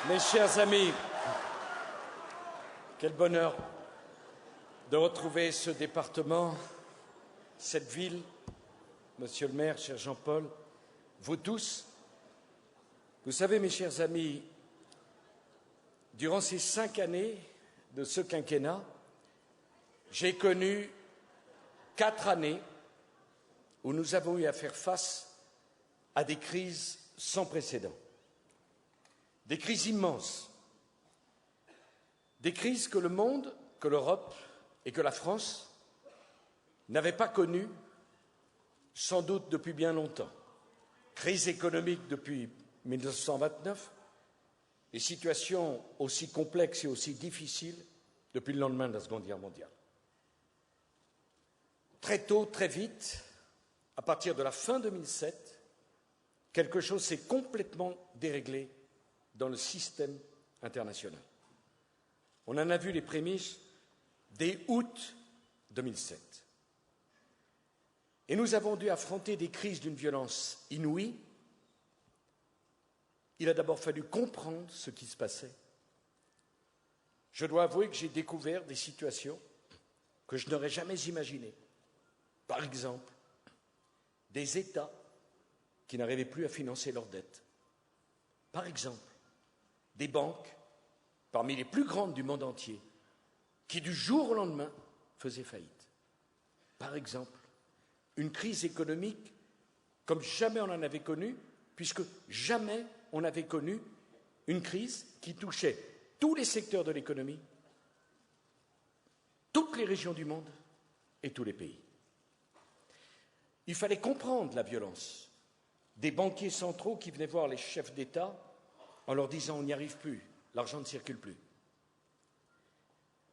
Mes chers amis, quel bonheur de retrouver ce département, cette ville, Monsieur le maire, cher Jean-Paul, vous tous. Vous savez, mes chers amis, durant ces 5 années de ce quinquennat, j'ai connu 4 années où nous avons eu à faire face à des crises sans précédent, des crises immenses, des crises que le monde, que l'Europe et que la France n'avaient pas connues sans doute depuis bien longtemps. Crise économique depuis 1929, et situations aussi complexes et aussi difficiles depuis le lendemain de la Seconde Guerre mondiale. Très tôt, très vite, à partir de la fin 2007, quelque chose s'est complètement déréglé dans le système international. On en a vu les prémices dès août 2007. Et nous avons dû affronter des crises d'une violence inouïe. Il a d'abord fallu comprendre ce qui se passait. Je dois avouer que j'ai découvert des situations que je n'aurais jamais imaginées. Par exemple, des États qui n'arrivaient plus à financer leurs dettes. Par exemple, des banques, parmi les plus grandes du monde entier, qui du jour au lendemain faisaient faillite. Par exemple, une crise économique comme jamais on en avait connu, puisque jamais on n'avait connu une crise qui touchait tous les secteurs de l'économie, toutes les régions du monde et tous les pays. Il fallait comprendre la violence des banquiers centraux qui venaient voir les chefs d'État en leur disant « on n'y arrive plus, l'argent ne circule plus ».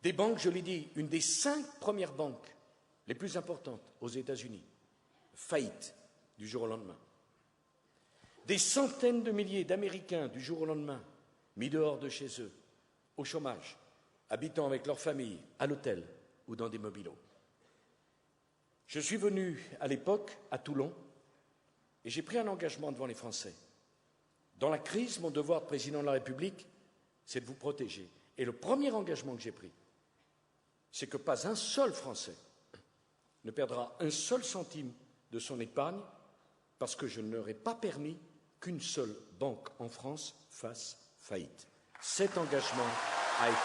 Des banques, je l'ai dit, une des 5 premières banques les plus importantes aux États-Unis, faillite du jour au lendemain. Des centaines de milliers d'Américains du jour au lendemain, mis dehors de chez eux, au chômage, habitant avec leur famille, à l'hôtel ou dans des mobil-homes. Je suis venu à l'époque à Toulon et j'ai pris un engagement devant les Français. Dans la crise, mon devoir de président de la République, c'est de vous protéger. Et le premier engagement que j'ai pris, c'est que pas un seul Français ne perdra un seul centime de son épargne parce que je n'aurais pas permis qu'une seule banque en France fasse faillite. Cet engagement a été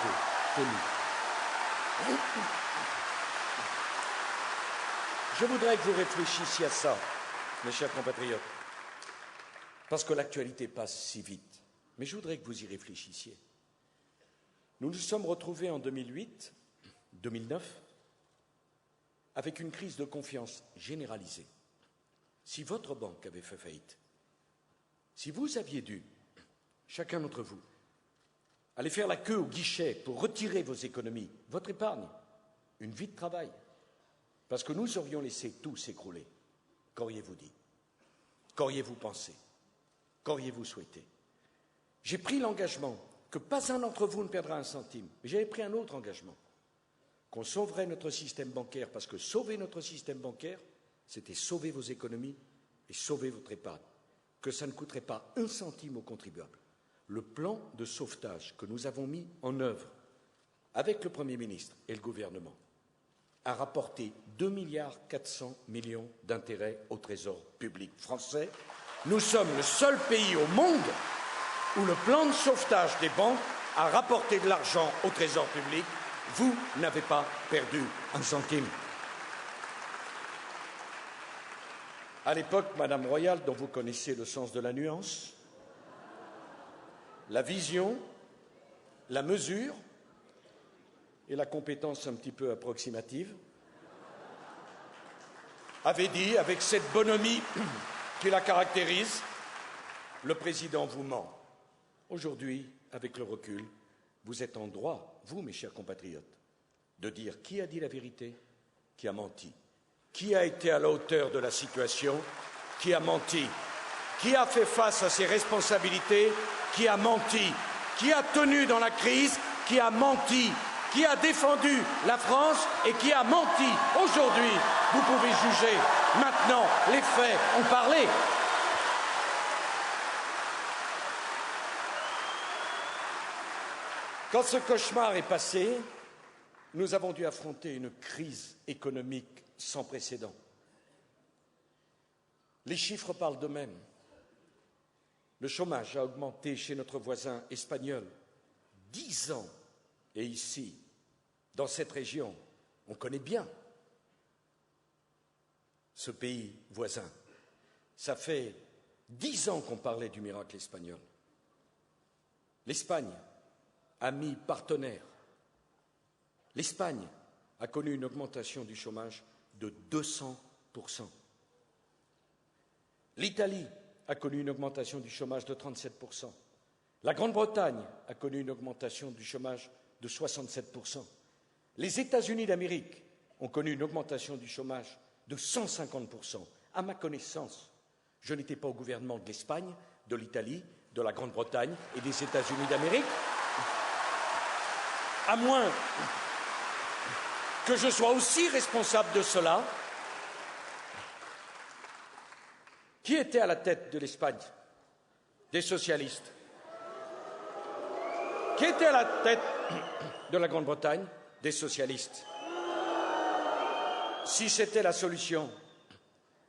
tenu. Je voudrais que vous réfléchissiez à ça, mes chers compatriotes, parce que l'actualité passe si vite. Mais je voudrais que vous y réfléchissiez. Nous nous sommes retrouvés en 2008, 2009, avec une crise de confiance généralisée. Si votre banque avait fait faillite, si vous aviez dû, chacun d'entre vous, aller faire la queue au guichet pour retirer vos économies, votre épargne, une vie de travail, parce que nous aurions laissé tout s'écrouler, qu'auriez-vous dit? Qu'auriez-vous pensé? Qu'auriez-vous souhaité? J'ai pris l'engagement que pas un d'entre vous ne perdra un centime, mais j'avais pris un autre engagement, qu'on sauverait notre système bancaire, parce que sauver notre système bancaire, c'était sauver vos économies et sauver votre épargne, que ça ne coûterait pas un centime aux contribuables. Le plan de sauvetage que nous avons mis en œuvre avec le Premier ministre et le gouvernement a rapporté 2,4 milliards d'intérêts au Trésor public français. Nous sommes le seul pays au monde où le plan de sauvetage des banques a rapporté de l'argent au Trésor public. Vous n'avez pas perdu un centime. À l'époque, Madame Royal, dont vous connaissez le sens de la nuance, la vision, la mesure et la compétence un petit peu approximative, avait dit, avec cette bonhomie qui la caractérise, le président vous ment. Aujourd'hui, avec le recul, vous êtes en droit, vous, mes chers compatriotes, de dire qui a dit la vérité, qui a menti, qui a été à la hauteur de la situation, qui a menti, qui a fait face à ses responsabilités, qui a menti, qui a tenu dans la crise, qui a menti, qui a défendu la France et qui a menti. Aujourd'hui, vous pouvez juger. Maintenant, les faits ont parlé. Quand ce cauchemar est passé, nous avons dû affronter une crise économique sans précédent. Les chiffres parlent d'eux-mêmes. Le chômage a augmenté chez notre voisin espagnol 10 ans. Et ici, dans cette région, on connaît bien ce pays voisin. Ça fait 10 ans qu'on parlait du miracle espagnol. L'Espagne, ami partenaire, l'Espagne a connu une augmentation du chômage de 200%. L'Italie a connu une augmentation du chômage de 37%. La Grande-Bretagne a connu une augmentation du chômage de 67%. Les États-Unis d'Amérique ont connu une augmentation du chômage de 150%. À ma connaissance, je n'étais pas au gouvernement de l'Espagne, de l'Italie, de la Grande-Bretagne et des États-Unis d'Amérique, à moins que je sois aussi responsable de cela. Qui était à la tête de l'Espagne? Des socialistes. Qui était à la tête de la Grande-Bretagne? Des socialistes. Si c'était la solution,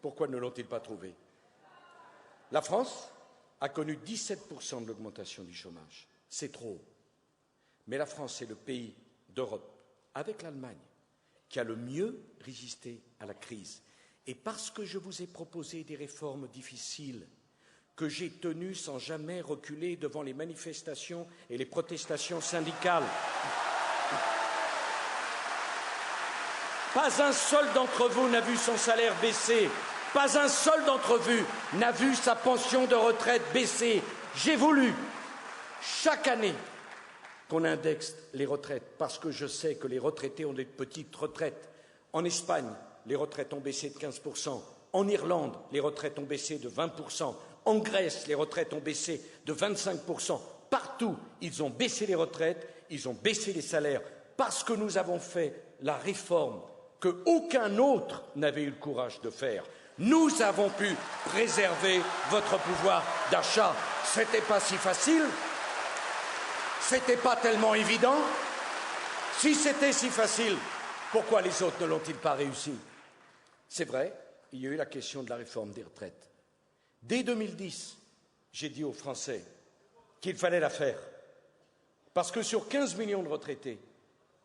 pourquoi ne l'ont-ils pas trouvée? La France a connu 17% de l'augmentation du chômage. C'est trop. Mais la France est le pays d'Europe, avec l'Allemagne, qui a le mieux résisté à la crise. Et parce que je vous ai proposé des réformes difficiles, que j'ai tenues sans jamais reculer devant les manifestations et les protestations syndicales, pas un seul d'entre vous n'a vu son salaire baisser. Pas un seul d'entre vous n'a vu sa pension de retraite baisser. J'ai voulu, chaque année, qu'on indexe les retraites, parce que je sais que les retraités ont des petites retraites. En Espagne, les retraites ont baissé de 15%. En Irlande, les retraites ont baissé de 20%. En Grèce, les retraites ont baissé de 25%. Partout, ils ont baissé les retraites, ils ont baissé les salaires, parce que nous avons fait la réforme qu'aucun autre n'avait eu le courage de faire. Nous avons pu préserver votre pouvoir d'achat. C'était pas si facile. C'était pas tellement évident. Si c'était si facile, pourquoi les autres ne l'ont-ils pas réussi? C'est vrai, il y a eu la question de la réforme des retraites. Dès 2010, j'ai dit aux Français qu'il fallait la faire. Parce que sur 15 millions de retraités,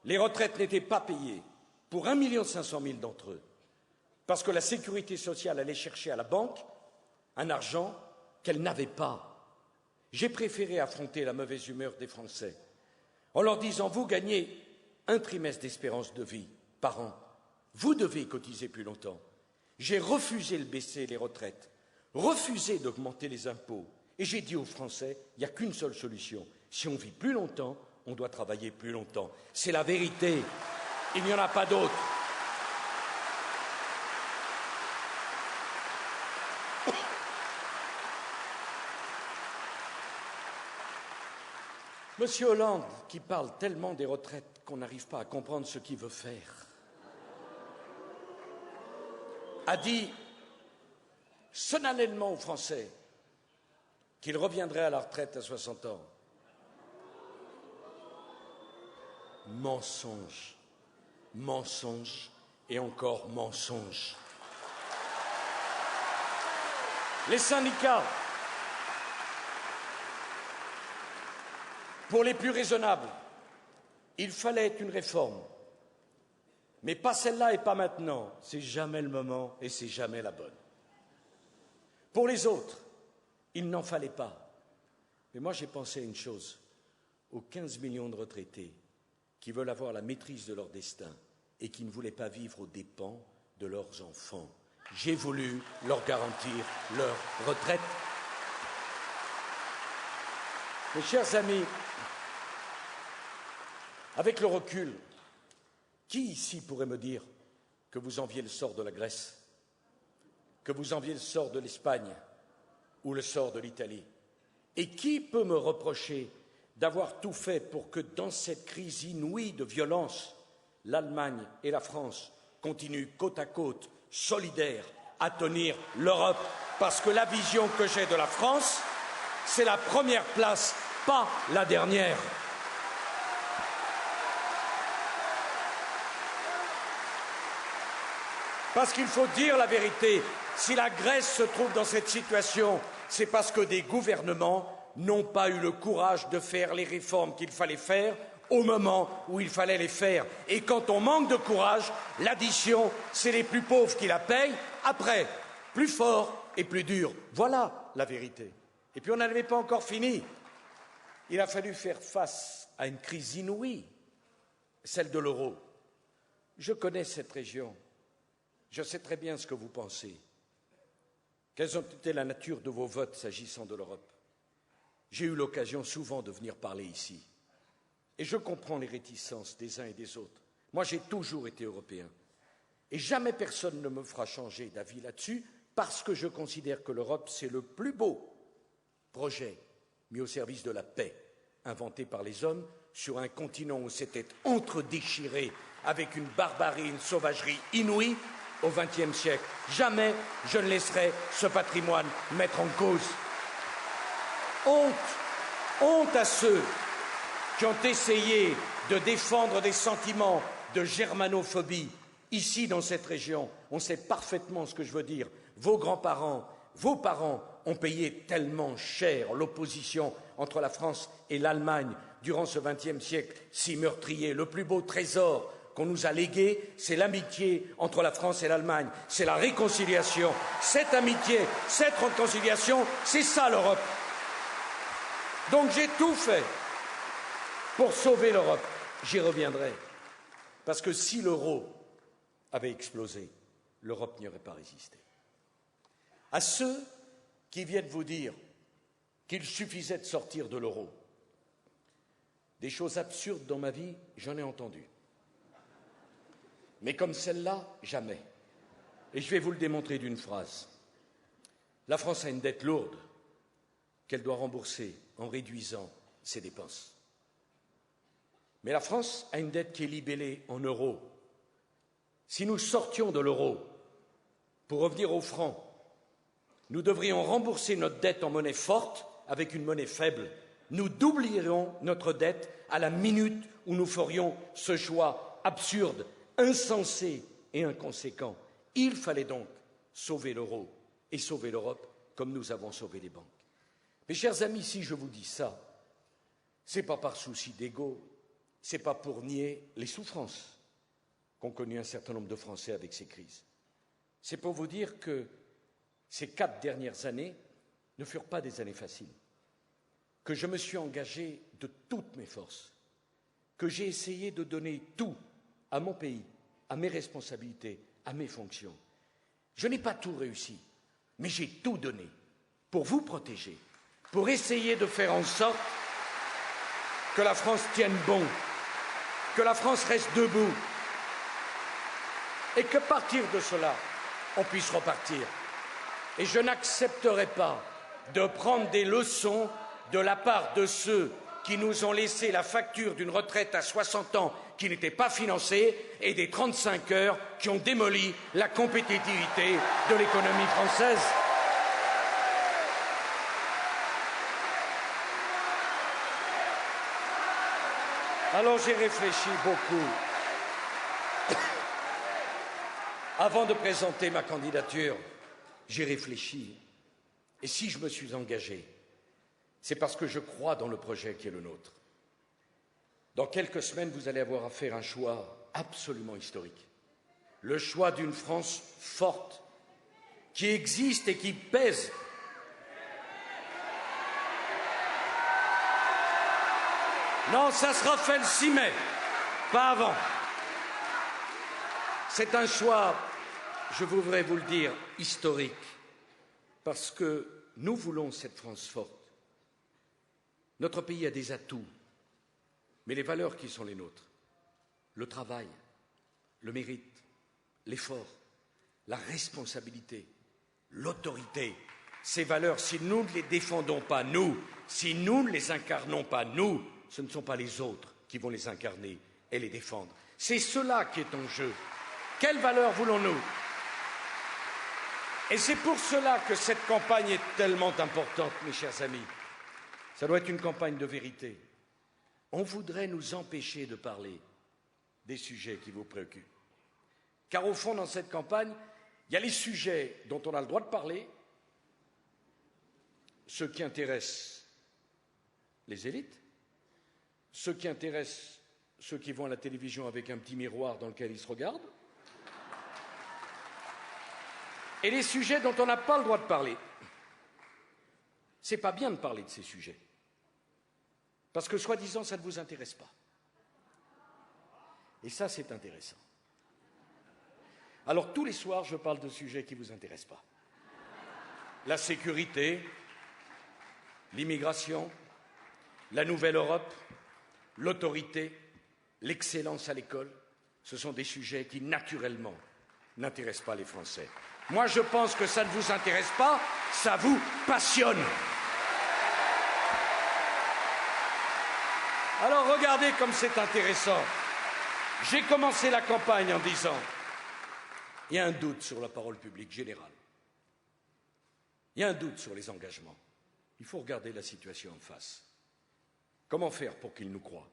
les retraites n'étaient pas payées pour 1 500 000 d'entre eux. Parce que la sécurité sociale allait chercher à la banque un argent qu'elle n'avait pas. J'ai préféré affronter la mauvaise humeur des Français en leur disant: vous gagnez un trimestre d'espérance de vie par an, vous devez cotiser plus longtemps. J'ai refusé de baisser les retraites, refusé d'augmenter les impôts, et j'ai dit aux Français: il n'y a qu'une seule solution. Si on vit plus longtemps, on doit travailler plus longtemps. C'est la vérité. Il n'y en a pas d'autre. Monsieur Hollande, qui parle tellement des retraites qu'on n'arrive pas à comprendre ce qu'il veut faire, a dit solennellement aux Français qu'il reviendrait à la retraite à 60 ans. Mensonge, mensonge et encore mensonge. Les syndicats, pour les plus raisonnables, il fallait une réforme. Mais pas celle-là et pas maintenant. C'est jamais le moment et c'est jamais la bonne. Pour les autres, il n'en fallait pas. Mais moi, j'ai pensé à une chose. Aux 15 millions de retraités qui veulent avoir la maîtrise de leur destin et qui ne voulaient pas vivre aux dépens de leurs enfants. J'ai voulu leur garantir leur retraite. Mes chers amis, Avec le recul, qui ici pourrait me dire que vous enviez le sort de la Grèce, que vous enviez le sort de l'Espagne ou le sort de l'Italie? Et qui peut me reprocher d'avoir tout fait pour que dans cette crise inouïe de violence, l'Allemagne et la France continuent côte à côte, solidaires, à tenir l'Europe? Parce que la vision que j'ai de la France, c'est la première place, pas la dernière. Parce qu'il faut dire la vérité, si la Grèce se trouve dans cette situation, c'est parce que des gouvernements n'ont pas eu le courage de faire les réformes qu'il fallait faire au moment où il fallait les faire. Et quand on manque de courage, l'addition, c'est les plus pauvres qui la payent. Après, plus fort et plus dur. Voilà la vérité. Et puis on n'en avait pas encore fini. Il a fallu faire face à une crise inouïe, celle de l'euro. Je connais cette région. Je sais très bien ce que vous pensez. Quelles ont été la nature de vos votes s'agissant de l'Europe? J'ai eu l'occasion souvent de venir parler ici. Et je comprends les réticences des uns et des autres. Moi, j'ai toujours été européen. Et jamais personne ne me fera changer d'avis là-dessus, parce que je considère que l'Europe, c'est le plus beau projet mis au service de la paix, inventé par les hommes, sur un continent où c'était entre-déchiré avec une barbarie, une sauvagerie inouïe, au XXe siècle. Jamais je ne laisserai ce patrimoine mettre en cause. Honte, honte à ceux qui ont essayé de défendre des sentiments de germanophobie. Ici, dans cette région, on sait parfaitement ce que je veux dire. Vos grands-parents, vos parents ont payé tellement cher l'opposition entre la France et l'Allemagne durant ce XXe siècle si meurtrier. Le plus beau trésor qu'on nous a légué, c'est l'amitié entre la France et l'Allemagne, c'est la réconciliation. Cette amitié, cette réconciliation, c'est ça l'Europe. Donc j'ai tout fait pour sauver l'Europe. J'y reviendrai. Parce que si l'euro avait explosé, l'Europe n'y aurait pas résisté. À ceux qui viennent vous dire qu'il suffisait de sortir de l'euro, des choses absurdes dans ma vie, j'en ai entendu. Mais comme celle-là, jamais. Et je vais vous le démontrer d'une phrase. La France a une dette lourde qu'elle doit rembourser en réduisant ses dépenses. Mais la France a une dette qui est libellée en euros. Si nous sortions de l'euro pour revenir au franc, nous devrions rembourser notre dette en monnaie forte avec une monnaie faible. Nous doublerions notre dette à la minute où nous ferions ce choix absurde, insensé et inconséquent. Il fallait donc sauver l'euro et sauver l'Europe comme nous avons sauvé les banques. Mes chers amis, si je vous dis ça, ce n'est pas par souci d'ego, ce n'est pas pour nier les souffrances qu'ont connues un certain nombre de Français avec ces crises. C'est pour vous dire que ces 4 dernières années ne furent pas des années faciles, que je me suis engagé de toutes mes forces, que j'ai essayé de donner tout à mon pays, à mes responsabilités, à mes fonctions. Je n'ai pas tout réussi, mais j'ai tout donné pour vous protéger, pour essayer de faire en sorte que la France tienne bon, que la France reste debout, et que, partir de cela, on puisse repartir. Et je n'accepterai pas de prendre des leçons de la part de ceux qui nous ont laissé la facture d'une retraite à 60 ans qui n'était pas financée et des 35 heures qui ont démoli la compétitivité de l'économie française. Alors j'ai réfléchi beaucoup. Avant de présenter ma candidature, j'ai réfléchi. Et si je me suis engagé, c'est parce que je crois dans le projet qui est le nôtre. Dans quelques semaines, vous allez avoir à faire un choix absolument historique. Le choix d'une France forte, qui existe et qui pèse. Non, ça sera fait le 6 mai, pas avant. C'est un choix, je voudrais vous le dire, historique, parce que nous voulons cette France forte. Notre pays a des atouts. Mais les valeurs qui sont les nôtres, le travail, le mérite, l'effort, la responsabilité, l'autorité, ces valeurs, si nous ne les défendons pas, nous, si nous ne les incarnons pas, nous, ce ne sont pas les autres qui vont les incarner et les défendre. C'est cela qui est en jeu. Quelles valeurs voulons-nous? Et c'est pour cela que cette campagne est tellement importante, mes chers amis. Ça doit être une campagne de vérité. On voudrait nous empêcher de parler des sujets qui vous préoccupent. Car au fond, dans cette campagne, il y a les sujets dont on a le droit de parler, ceux qui intéressent les élites, ceux qui intéressent ceux qui vont à la télévision avec un petit miroir dans lequel ils se regardent, et les sujets dont on n'a pas le droit de parler. C'est pas bien de parler de ces sujets, parce que soi-disant ça ne vous intéresse pas. Et ça, c'est intéressant. Alors tous les soirs, je parle de sujets qui ne vous intéressent pas. La sécurité, l'immigration, la nouvelle Europe, l'autorité, l'excellence à l'école, ce sont des sujets qui, naturellement, n'intéressent pas les Français. Moi, je pense que ça ne vous intéresse pas, ça vous passionne. Alors, regardez comme c'est intéressant. J'ai commencé la campagne en disant « Il y a un doute sur la parole publique générale. Il y a un doute sur les engagements. Il faut regarder la situation en face. Comment faire pour qu'ils nous croient?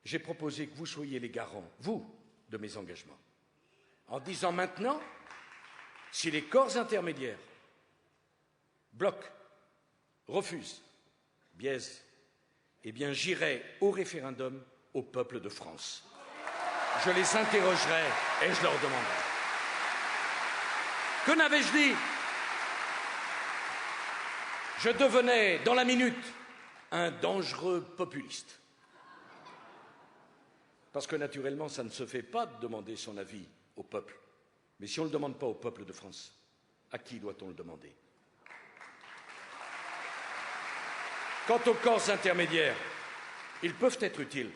J'ai proposé que vous soyez les garants, vous, de mes engagements, en disant maintenant, si les corps intermédiaires bloquent, refusent, biaisent, eh bien j'irai au référendum au peuple de France. Je les interrogerai et je leur demanderai. Que n'avais-je dit? Je devenais, dans la minute, un dangereux populiste. Parce que, naturellement, ça ne se fait pas de demander son avis au peuple. Mais si on ne le demande pas au peuple de France, à qui doit-on le demander? Quant aux corps intermédiaires, ils peuvent être utiles.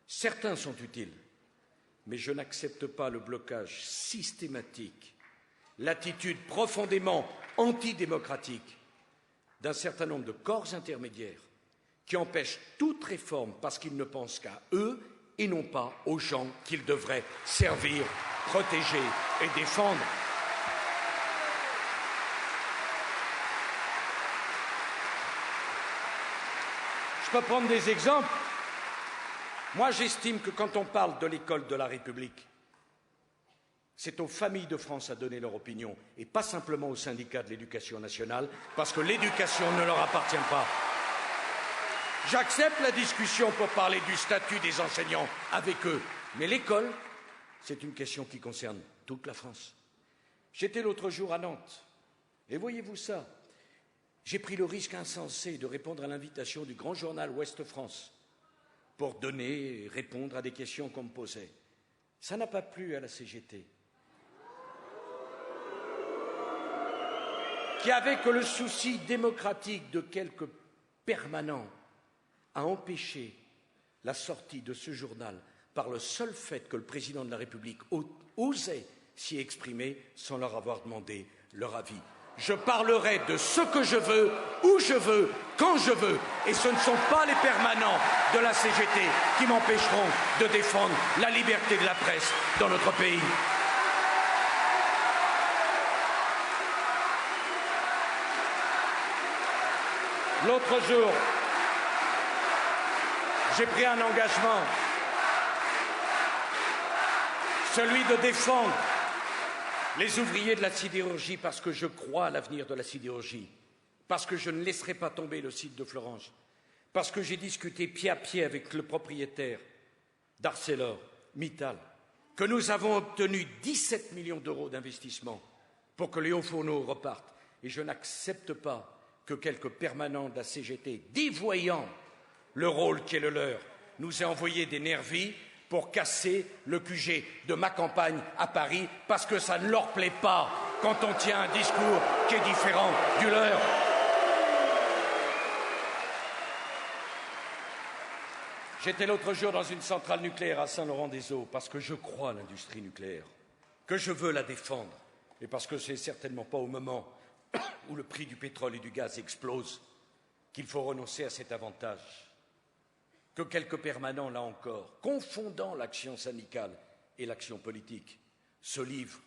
Certains sont utiles. Mais je n'accepte pas le blocage systématique, l'attitude profondément antidémocratique d'un certain nombre de corps intermédiaires qui empêchent toute réforme parce qu'ils ne pensent qu'à eux et non pas aux gens qu'ils devraient servir, protéger et défendre. Je peux prendre des exemples. Moi, j'estime que quand on parle de l'école de la République, c'est aux familles de France à donner leur opinion et pas simplement aux syndicats de l'éducation nationale, parce que l'éducation ne leur appartient pas. J'accepte la discussion pour parler du statut des enseignants avec eux, mais l'école, c'est une question qui concerne toute la France. J'étais l'autre jour à Nantes, et voyez-vous ça, j'ai pris le risque insensé de répondre à l'invitation du grand journal Ouest France pour donner et répondre à des questions qu'on me posait. Ça n'a pas plu à la CGT, qui avait que le souci démocratique de quelques permanents à empêcher la sortie de ce journal par le seul fait que le président de la République osait s'y exprimer sans leur avoir demandé leur avis. Je parlerai de ce que je veux, où je veux, quand je veux, et ce ne sont pas les permanents de la CGT qui m'empêcheront de défendre la liberté de la presse dans notre pays. L'autre jour, j'ai pris un engagement, celui de défendre les ouvriers de la sidérurgie, parce que je crois à l'avenir de la sidérurgie, parce que je ne laisserai pas tomber le site de Florange, parce que j'ai discuté pied à pied avec le propriétaire d'ArcelorMittal, que nous avons obtenu 17 millions d'euros d'investissement pour que les hauts fourneaux repartent. Et je n'accepte pas que quelques permanents de la CGT, dévoyant le rôle qui est le leur, nous aient envoyé des nervis pour casser le QG de ma campagne à Paris, parce que ça ne leur plaît pas quand on tient un discours qui est différent du leur. J'étais l'autre jour dans une centrale nucléaire à Saint-Laurent-des-Eaux parce que je crois à l'industrie nucléaire, que je veux la défendre, et parce que c'est certainement pas au moment où le prix du pétrole et du gaz explose qu'il faut renoncer à cet avantage. Que quelques permanents, là encore, confondant l'action syndicale et l'action politique, se livrent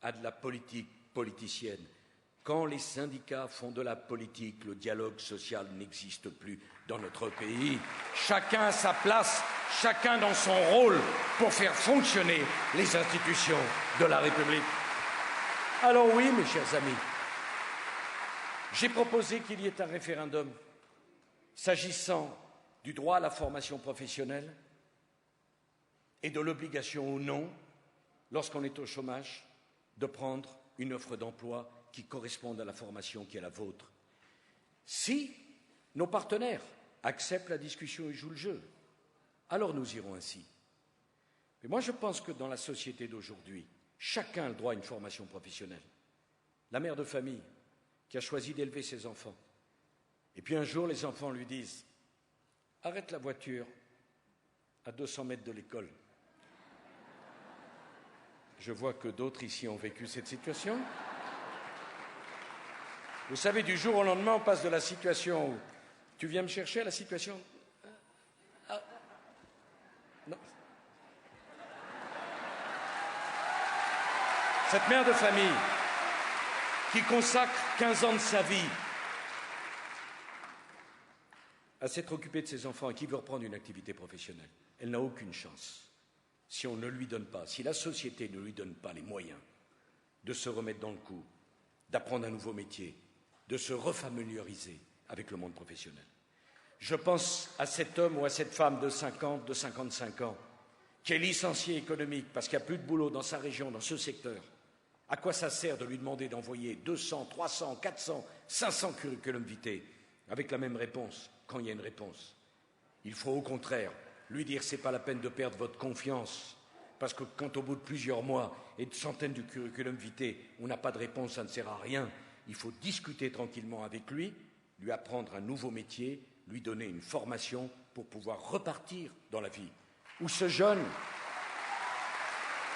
à de la politique politicienne. Quand les syndicats font de la politique, le dialogue social n'existe plus dans notre pays. Chacun à sa place, chacun dans son rôle pour faire fonctionner les institutions de la République. Alors oui, mes chers amis, j'ai proposé qu'il y ait un référendum s'agissant du droit à la formation professionnelle et de l'obligation ou non, lorsqu'on est au chômage, de prendre une offre d'emploi qui corresponde à la formation qui est la vôtre. Si nos partenaires acceptent la discussion et jouent le jeu, alors nous irons ainsi. Mais moi, je pense que dans la société d'aujourd'hui, chacun a le droit à une formation professionnelle. La mère de famille qui a choisi d'élever ses enfants, et puis un jour, les enfants lui disent « Arrête la voiture à 200 mètres de l'école ». Je vois que d'autres ici ont vécu cette situation. Vous savez, du jour au lendemain, on passe de la situation où tu viens me chercher à la situation... Non. Cette mère de famille qui consacre 15 ans de sa vie à s'être occupée de ses enfants et qui veut reprendre une activité professionnelle, elle n'a aucune chance si on ne lui donne pas, si la société ne lui donne pas les moyens de se remettre dans le coup, d'apprendre un nouveau métier, de se refamiliariser avec le monde professionnel. Je pense à cet homme ou à cette femme de 50, de 55 ans, qui est licencié économique parce qu'il n'y a plus de boulot dans sa région, dans ce secteur. À quoi ça sert de lui demander d'envoyer 200, 300, 400, 500 curriculum vitae avec la même réponse quand il y a une réponse? Il faut au contraire lui dire c'est pas la peine de perdre votre confiance, parce que quand au bout de plusieurs mois et de centaines de curriculum vitae, on n'a pas de réponse, ça ne sert à rien. Il faut discuter tranquillement avec lui apprendre un nouveau métier, lui donner une formation pour pouvoir repartir dans la vie. Ou ce jeune,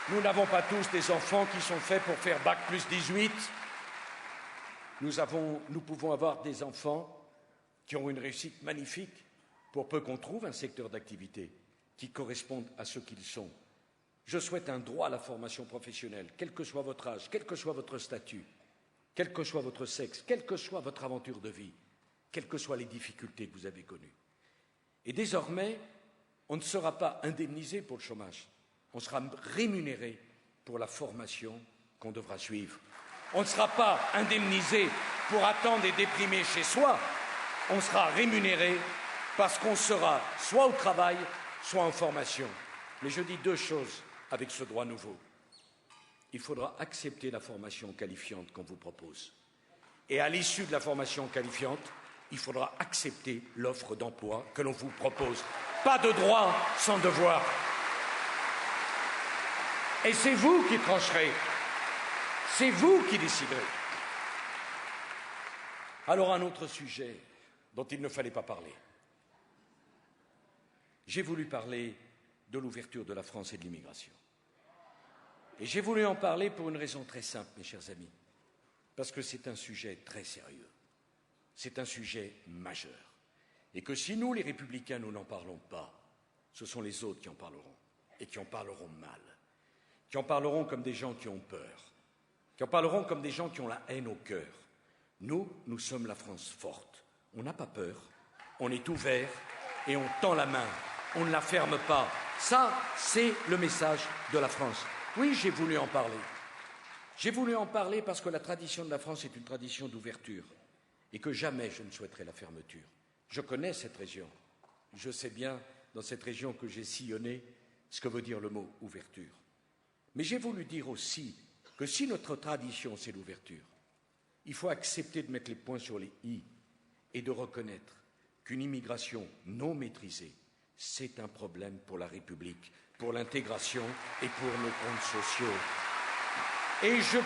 nous n'avons pas tous des enfants qui sont faits pour faire bac plus 18. Nous pouvons avoir des enfants qui ont une réussite magnifique, pour peu qu'on trouve un secteur d'activité qui corresponde à ce qu'ils sont. Je souhaite un droit à la formation professionnelle, quel que soit votre âge, quel que soit votre statut, quel que soit votre sexe, quelle que soit votre aventure de vie, quelles que soient les difficultés que vous avez connues. Et désormais, on ne sera pas indemnisé pour le chômage, on sera rémunéré pour la formation qu'on devra suivre. On ne sera pas indemnisé pour attendre et déprimer chez soi, on sera rémunéré parce qu'on sera soit au travail, soit en formation. Mais je dis deux choses avec ce droit nouveau. Il faudra accepter la formation qualifiante qu'on vous propose. Et à l'issue de la formation qualifiante, il faudra accepter l'offre d'emploi que l'on vous propose. Pas de droit sans devoir. Et c'est vous qui trancherez. C'est vous qui déciderez. Alors un autre sujet dont il ne fallait pas parler. J'ai voulu parler de l'ouverture de la France et de l'immigration. Et j'ai voulu en parler pour une raison très simple, mes chers amis, parce que c'est un sujet très sérieux, c'est un sujet majeur, et que si nous, les Républicains, nous n'en parlons pas, ce sont les autres qui en parleront, et qui en parleront mal, qui en parleront comme des gens qui ont peur, qui en parleront comme des gens qui ont la haine au cœur. Nous, nous sommes la France forte, on n'a pas peur, on est ouvert et on tend la main. On ne la ferme pas. Ça, c'est le message de la France. Oui, j'ai voulu en parler. J'ai voulu en parler parce que la tradition de la France est une tradition d'ouverture et que jamais je ne souhaiterais la fermeture. Je connais cette région. Je sais bien, dans cette région que j'ai sillonnée, ce que veut dire le mot ouverture. Mais j'ai voulu dire aussi que si notre tradition, c'est l'ouverture, il faut accepter de mettre les points sur les i et de reconnaître qu'une immigration non maîtrisée, c'est un problème pour la République, pour l'intégration et pour nos comptes sociaux. Et je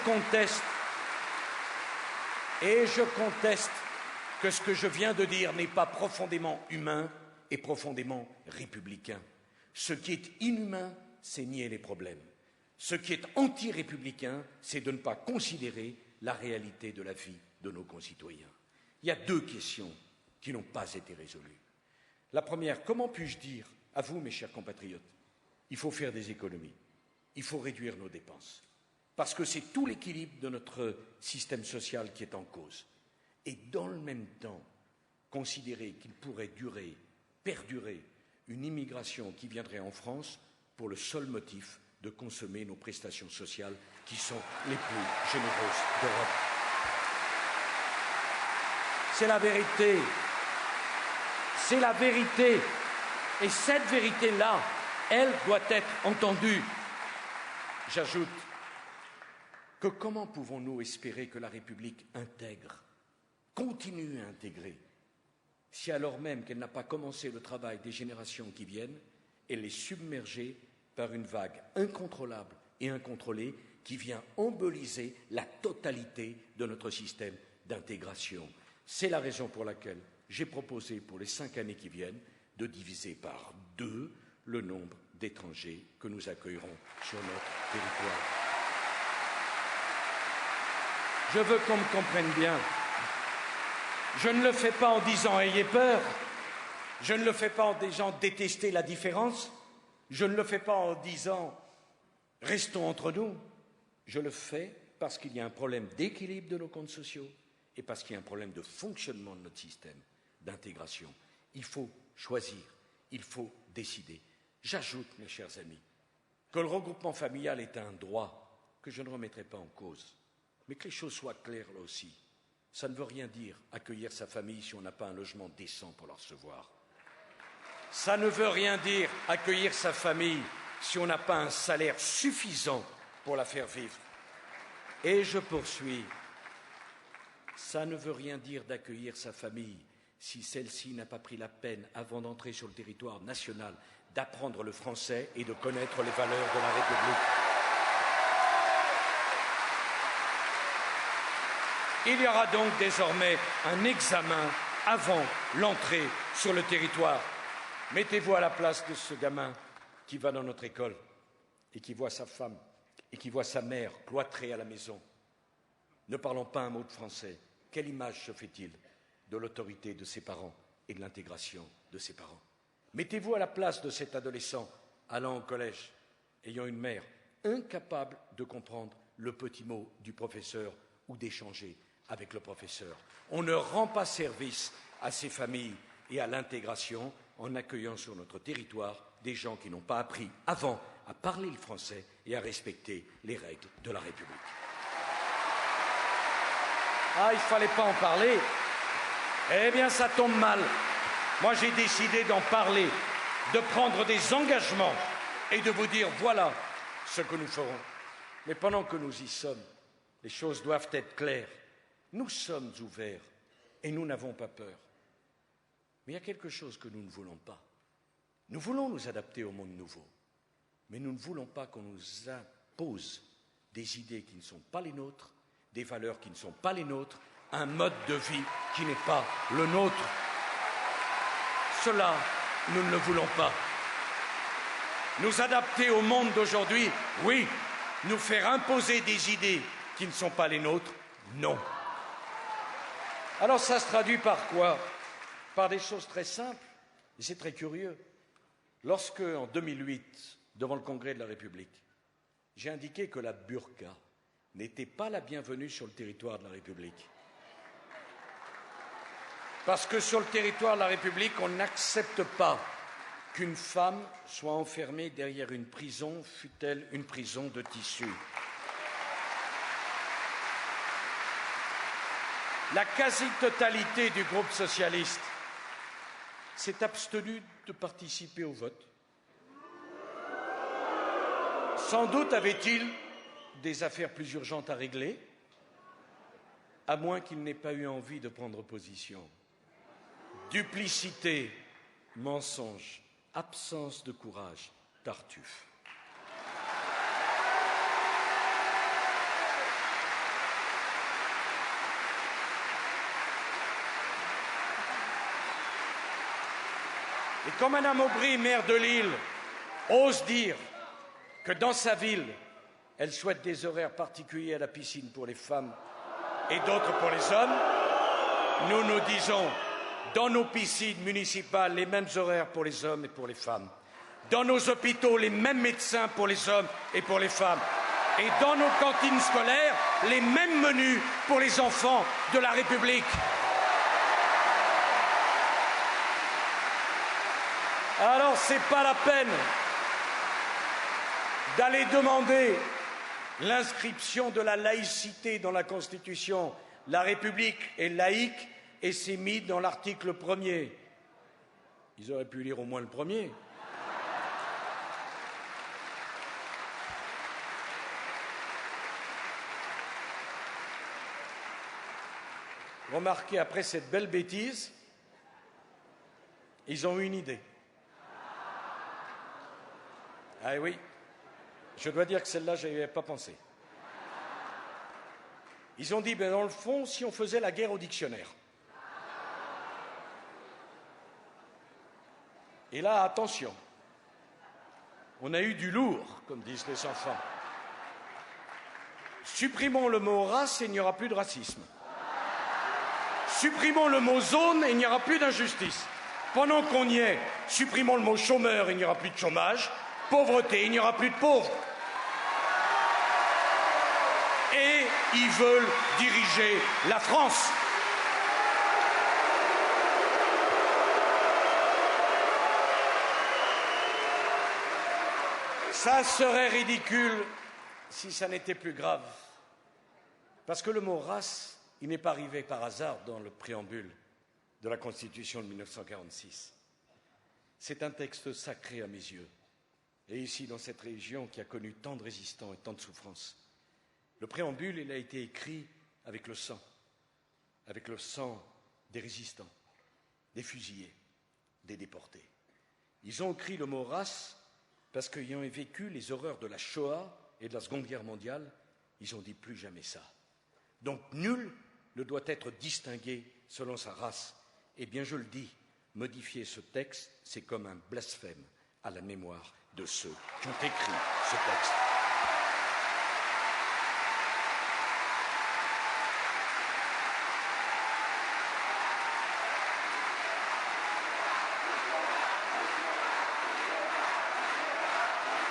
conteste que ce que je viens de dire n'est pas profondément humain est profondément républicain. Ce qui est inhumain, c'est nier les problèmes. Ce qui est anti-républicain, c'est de ne pas considérer la réalité de la vie de nos concitoyens. Il y a deux questions qui n'ont pas été résolues. La première, comment puis-je dire à vous, mes chers compatriotes, il faut faire des économies, il faut réduire nos dépenses, parce que c'est tout l'équilibre de notre système social qui est en cause. Et dans le même temps, considérer qu'il pourrait perdurer une immigration qui viendrait en France pour le seul motif de consommer nos prestations sociales qui sont les plus généreuses d'Europe. C'est la vérité. C'est la vérité. Et cette vérité-là, elle doit être entendue. J'ajoute que comment pouvons-nous espérer que la République intègre, continue à intégrer, si alors même qu'elle n'a pas commencé le travail des générations qui viennent, elle est submergée par une vague incontrôlable et incontrôlée qui vient emboliser la totalité de notre système d'intégration. C'est la raison pour laquelle j'ai proposé pour les 5 années qui viennent de diviser par 2 le nombre d'étrangers que nous accueillerons sur notre territoire. Je veux qu'on me comprenne bien. Je ne le fais pas en disant « ayez peur », je ne le fais pas en disant « détestez la différence », je ne le fais pas en disant « restons entre nous », je le fais parce qu'il y a un problème d'équilibre de nos comptes sociaux et parce qu'il y a un problème de fonctionnement de notre système d'intégration. Il faut choisir, il faut décider. J'ajoute, mes chers amis, que le regroupement familial est un droit que je ne remettrai pas en cause, mais que les choses soient claires là aussi. Ça ne veut rien dire accueillir sa famille si on n'a pas un logement décent pour la recevoir. Ça ne veut rien dire accueillir sa famille si on n'a pas un salaire suffisant pour la faire vivre. Et je poursuis. Ça ne veut rien dire d'accueillir sa famille si celle-ci n'a pas pris la peine, avant d'entrer sur le territoire national, d'apprendre le français et de connaître les valeurs de la République. Il y aura donc désormais un examen avant l'entrée sur le territoire. Mettez-vous à la place de ce gamin qui va dans notre école et qui voit sa femme et qui voit sa mère cloîtrée à la maison, ne parlant pas un mot de français. Quelle image se fait-il de l'autorité de ses parents et de l'intégration de ses parents? Mettez-vous à la place de cet adolescent allant au collège, ayant une mère incapable de comprendre le petit mot du professeur ou d'échanger avec le professeur. On ne rend pas service à ces familles et à l'intégration en accueillant sur notre territoire des gens qui n'ont pas appris avant à parler le français et à respecter les règles de la République. Ah, il ne fallait pas en parler. Eh bien, ça tombe mal. Moi, j'ai décidé d'en parler, de prendre des engagements et de vous dire voilà ce que nous ferons. Mais pendant que nous y sommes, les choses doivent être claires. Nous sommes ouverts et nous n'avons pas peur. Mais il y a quelque chose que nous ne voulons pas. Nous voulons nous adapter au monde nouveau, mais nous ne voulons pas qu'on nous impose des idées qui ne sont pas les nôtres, des valeurs qui ne sont pas les nôtres, un mode de vie qui n'est pas le nôtre. Cela, nous ne le voulons pas. Nous adapter au monde d'aujourd'hui, oui. Nous faire imposer des idées qui ne sont pas les nôtres, non. Alors ça se traduit par quoi? Par des choses très simples, et c'est très curieux. Lorsque, en 2008, devant le Congrès de la République, j'ai indiqué que la burqa n'était pas la bienvenue sur le territoire de la République. Parce que sur le territoire de la République, on n'accepte pas qu'une femme soit enfermée derrière une prison, fût-elle une prison de tissu. La quasi-totalité du groupe socialiste s'est abstenue de participer au vote. Sans doute avait-il des affaires plus urgentes à régler, à moins qu'il n'ait pas eu envie de prendre position. Duplicité, mensonge, absence de courage, Tartuffe. Et quand Mme Aubry, maire de Lille, ose dire que dans sa ville, elle souhaite des horaires particuliers à la piscine pour les femmes et d'autres pour les hommes, nous nous disons, dans nos piscines municipales, les mêmes horaires pour les hommes et pour les femmes. Dans nos hôpitaux, les mêmes médecins pour les hommes et pour les femmes. Et dans nos cantines scolaires, les mêmes menus pour les enfants de la République. Alors, c'est pas la peine d'aller demander l'inscription de la laïcité dans la Constitution. La République est laïque et c'est mis dans l'article 1er. Ils auraient pu lire au moins le premier. Remarquez, après cette belle bêtise, ils ont eu une idée. Ah oui, je dois dire que celle-là, je n'y avais pas pensé. Ils ont dit, ben dans le fond, si on faisait la guerre au dictionnaire. Et là, attention, on a eu du lourd, comme disent les enfants. Supprimons le mot race et il n'y aura plus de racisme. Supprimons le mot zone et il n'y aura plus d'injustice. Pendant qu'on y est, supprimons le mot chômeur et il n'y aura plus de chômage. Pauvreté, il n'y aura plus de pauvres. Et ils veulent diriger la France. Ça serait ridicule si ça n'était plus grave. Parce que le mot race, il n'est pas arrivé par hasard dans le préambule de la Constitution de 1946. C'est un texte sacré à mes yeux. Et ici, dans cette région qui a connu tant de résistants et tant de souffrances, le préambule, il a été écrit avec le sang des résistants, des fusillés, des déportés. Ils ont écrit le mot race parce qu'ayant vécu les horreurs de la Shoah et de la Seconde Guerre mondiale, ils ont dit plus jamais ça. Donc nul ne doit être distingué selon sa race. Eh bien, je le dis, modifier ce texte, c'est comme un blasphème à la mémoire de ceux qui ont écrit ce texte.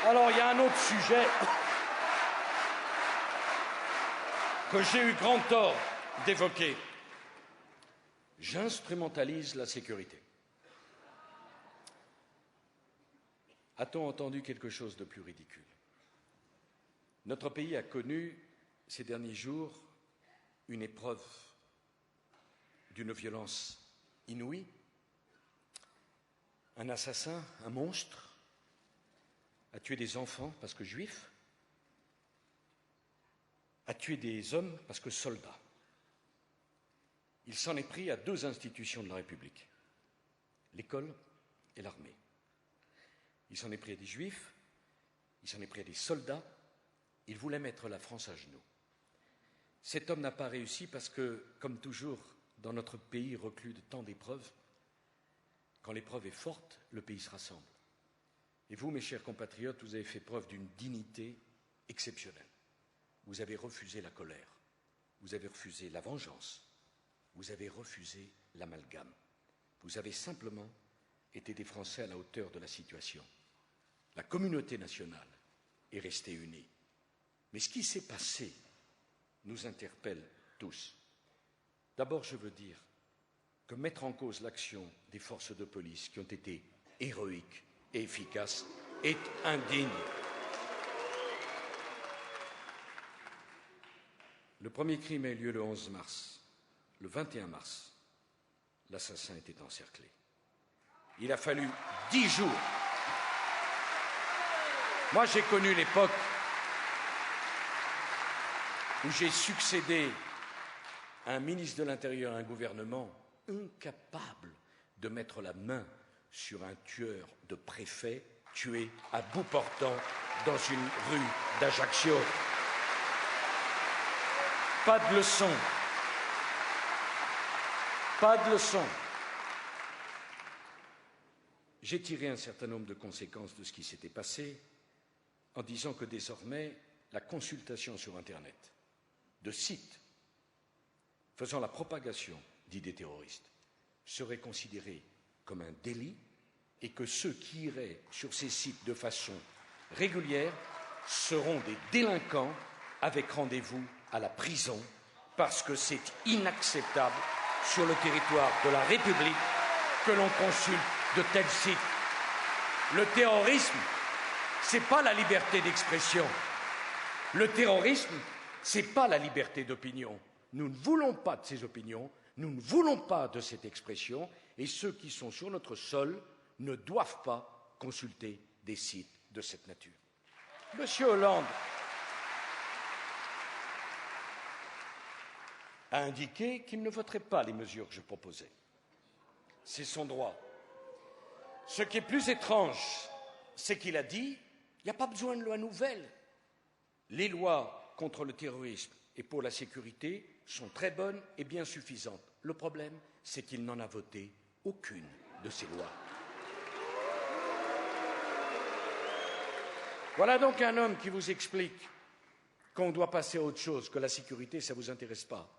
Alors, il y a un autre sujet que j'ai eu grand tort d'évoquer. J'instrumentalise la sécurité. A-t-on entendu quelque chose de plus ridicule? Notre pays a connu ces derniers jours une épreuve d'une violence inouïe. Un assassin, un monstre, a tué des enfants parce que juifs, a tué des hommes parce que soldats. Il s'en est pris à deux institutions de la République, l'école et l'armée. Il s'en est pris à des juifs, il s'en est pris à des soldats, il voulait mettre la France à genoux. Cet homme n'a pas réussi parce que, comme toujours, dans notre pays reclus de tant d'épreuves, quand l'épreuve est forte, le pays se rassemble. Et vous, mes chers compatriotes, vous avez fait preuve d'une dignité exceptionnelle. Vous avez refusé la colère, vous avez refusé la vengeance, vous avez refusé l'amalgame. Vous avez simplement été des Français à la hauteur de la situation. La communauté nationale est restée unie. Mais ce qui s'est passé nous interpelle tous. D'abord, je veux dire que mettre en cause l'action des forces de police qui ont été héroïques et efficaces est indigne. Le premier crime a eu lieu le 11 mars. Le 21 mars, l'assassin était encerclé. Il a fallu 10 jours. Moi, j'ai connu l'époque où j'ai succédé à un ministre de l'Intérieur, à un gouvernement incapable de mettre la main sur un tueur de préfet tué à bout portant dans une rue d'Ajaccio. Pas de leçon. Pas de leçon. j'ai tiré un certain nombre de conséquences de ce qui s'était passé en disant que désormais, la consultation sur Internet de sites faisant la propagation d'idées terroristes serait considérée comme un délit et que ceux qui iraient sur ces sites de façon régulière seront des délinquants avec rendez-vous à la prison parce que c'est inacceptable sur le territoire de la République que l'on consulte de tels sites. Le terrorisme, ce n'est pas la liberté d'expression. Le terrorisme, ce n'est pas la liberté d'opinion. Nous ne voulons pas de ces opinions, nous ne voulons pas de cette expression, et ceux qui sont sur notre sol ne doivent pas consulter des sites de cette nature. Monsieur Hollande a indiqué qu'il ne voterait pas les mesures que je proposais. C'est son droit. Ce qui est plus étrange, c'est qu'il a dit il n'y a pas besoin de loi nouvelle. Les lois contre le terrorisme et pour la sécurité sont très bonnes et bien suffisantes. Le problème, c'est qu'il n'en a voté aucune de ces lois. Voilà donc un homme qui vous explique qu'on doit passer à autre chose, que la sécurité, ça ne vous intéresse pas.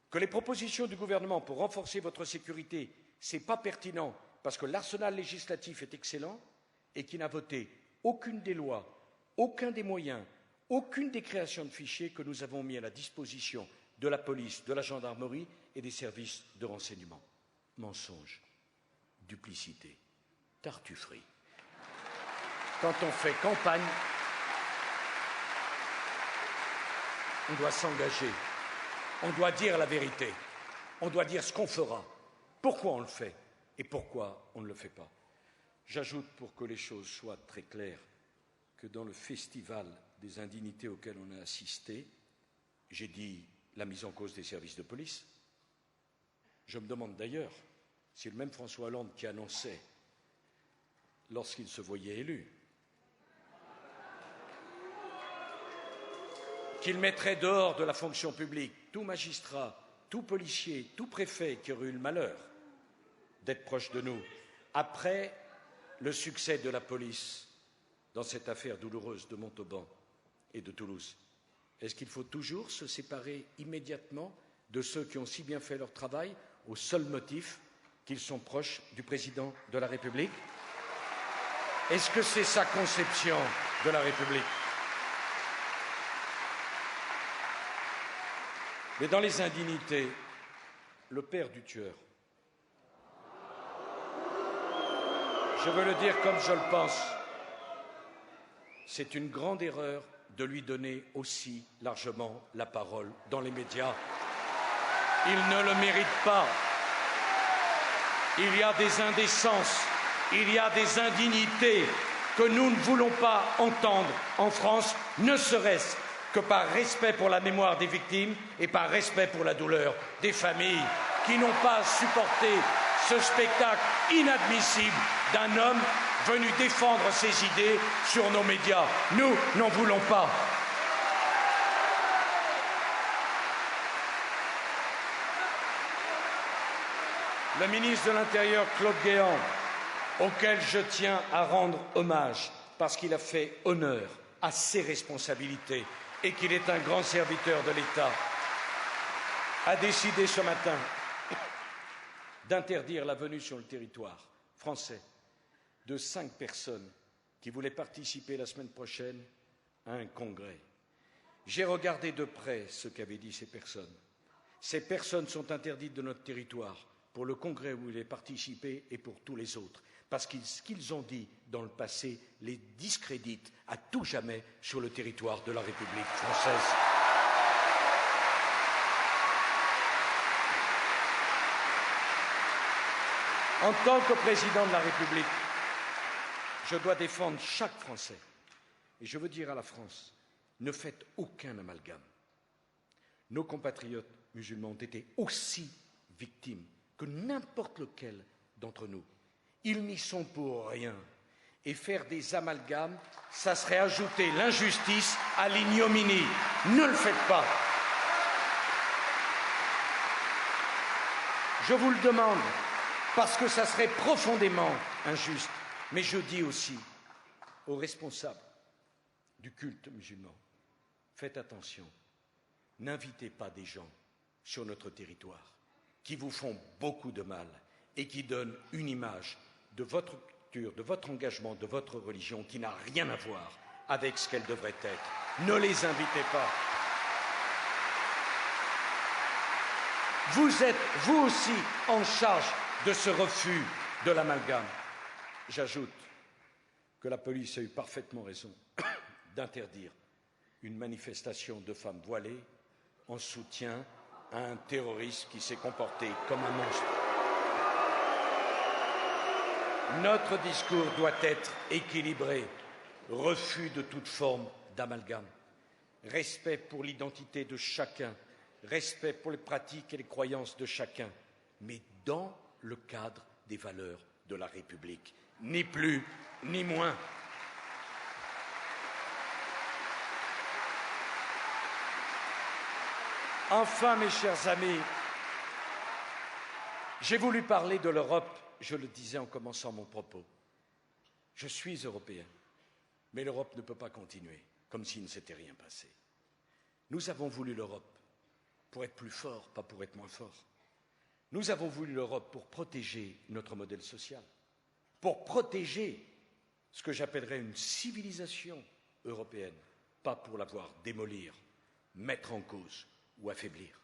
Que les propositions du gouvernement pour renforcer votre sécurité, ce n'est pas pertinent parce que l'arsenal législatif est excellent et qu'il n'a voté aucune des lois, aucun des moyens, aucune des créations de fichiers que nous avons mis à la disposition de la police, de la gendarmerie et des services de renseignement. Mensonge, duplicité, tartufferie. Quand on fait campagne, on doit s'engager, on doit dire la vérité, on doit dire ce qu'on fera, pourquoi on le fait et pourquoi on ne le fait pas. J'ajoute, pour que les choses soient très claires, que dans le festival des indignités auxquelles on a assisté, j'ai dit la mise en cause des services de police. Je me demande d'ailleurs si le même François Hollande qui annonçait, lorsqu'il se voyait élu, qu'il mettrait dehors de la fonction publique tout magistrat, tout policier, tout préfet qui aurait eu le malheur d'être proche de nous, après le succès de la police dans cette affaire douloureuse de Montauban et de Toulouse. Est-ce qu'il faut toujours se séparer immédiatement de ceux qui ont si bien fait leur travail au seul motif qu'ils sont proches du président de la République? Est-ce que c'est sa conception de la République? Mais dans les indignités, le père du tueur, je veux le dire comme je le pense, c'est une grande erreur de lui donner aussi largement la parole dans les médias. Il ne le mérite pas. Il y a des indécences, il y a des indignités que nous ne voulons pas entendre en France, ne serait-ce que par respect pour la mémoire des victimes et par respect pour la douleur des familles qui n'ont pas supporté ce spectacle inadmissible d'un homme venu défendre ses idées sur nos médias. Nous n'en voulons pas. Le ministre de l'Intérieur, Claude Guéant, auquel je tiens à rendre hommage parce qu'il a fait honneur à ses responsabilités et qu'il est un grand serviteur de l'État, a décidé ce matin d'interdire la venue sur le territoire français de 5 personnes qui voulaient participer la semaine prochaine à un congrès. J'ai regardé de près ce qu'avaient dit ces personnes. Ces personnes sont interdites de notre territoire pour le congrès où il est participé et pour tous les autres, parce que ce qu'ils ont dit dans le passé les discrédite à tout jamais sur le territoire de la République française. En tant que président de la République, je dois défendre chaque Français. Et je veux dire à la France, ne faites aucun amalgame. Nos compatriotes musulmans ont été aussi victimes que n'importe lequel d'entre nous. Ils n'y sont pour rien. Et faire des amalgames, ça serait ajouter l'injustice à l'ignominie. Ne le faites pas. Je vous le demande, parce que ça serait profondément injuste. Mais je dis aussi aux responsables du culte musulman, faites attention, n'invitez pas des gens sur notre territoire qui vous font beaucoup de mal et qui donnent une image de votre culture, de votre engagement, de votre religion qui n'a rien à voir avec ce qu'elle devrait être. Ne les invitez pas. Vous êtes, vous aussi, en charge de ce refus de l'amalgame. J'ajoute que la police a eu parfaitement raison d'interdire une manifestation de femmes voilées en soutien à un terroriste qui s'est comporté comme un monstre. Notre discours doit être équilibré, refus de toute forme d'amalgame, respect pour l'identité de chacun, respect pour les pratiques et les croyances de chacun, mais dans le cadre des valeurs de la République, ni plus ni moins. Enfin, mes chers amis, j'ai voulu parler de l'Europe, je le disais en commençant mon propos. Je suis européen, mais l'Europe ne peut pas continuer comme s'il ne s'était rien passé. Nous avons voulu l'Europe pour être plus fort, pas pour être moins fort. Nous avons voulu l'Europe pour protéger notre modèle social, pour protéger ce que j'appellerais une civilisation européenne, pas pour la voir démolir, mettre en cause ou affaiblir.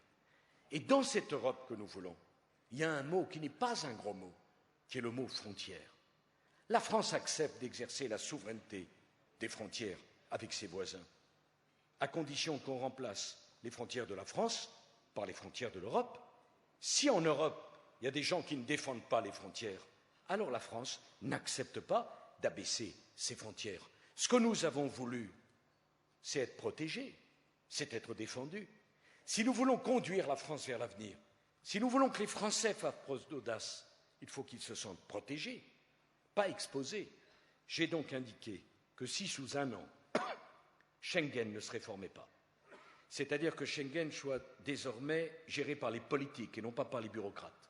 Et dans cette Europe que nous voulons, il y a un mot qui n'est pas un gros mot, qui est le mot frontière. La France accepte d'exercer la souveraineté des frontières avec ses voisins, à condition qu'on remplace les frontières de la France par les frontières de l'Europe. Si en Europe, il y a des gens qui ne défendent pas les frontières, alors la France n'accepte pas d'abaisser ses frontières. Ce que nous avons voulu, c'est être protégés, c'est être défendus. Si nous voulons conduire la France vers l'avenir, si nous voulons que les Français fassent preuve d'audace, il faut qu'ils se sentent protégés, pas exposés. J'ai donc indiqué que si sous un an, Schengen ne se réformait pas, c'est-à-dire que Schengen soit désormais géré par les politiques et non pas par les bureaucrates,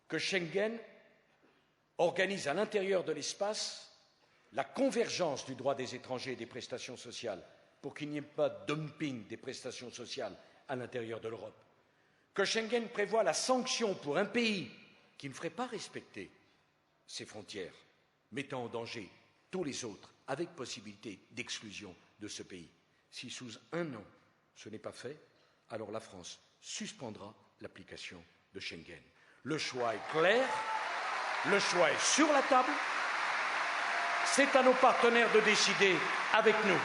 que Schengen organise à l'intérieur de l'espace la convergence du droit des étrangers et des prestations sociales pour qu'il n'y ait pas de dumping des prestations sociales à l'intérieur de l'Europe, que Schengen prévoit la sanction pour un pays qui ne ferait pas respecter ses frontières, mettant en danger tous les autres, avec possibilité d'exclusion de ce pays. Si sous un an ce n'est pas fait, alors la France suspendra l'application de Schengen. Le choix est clair, le choix est sur la table, c'est à nos partenaires de décider avec nous.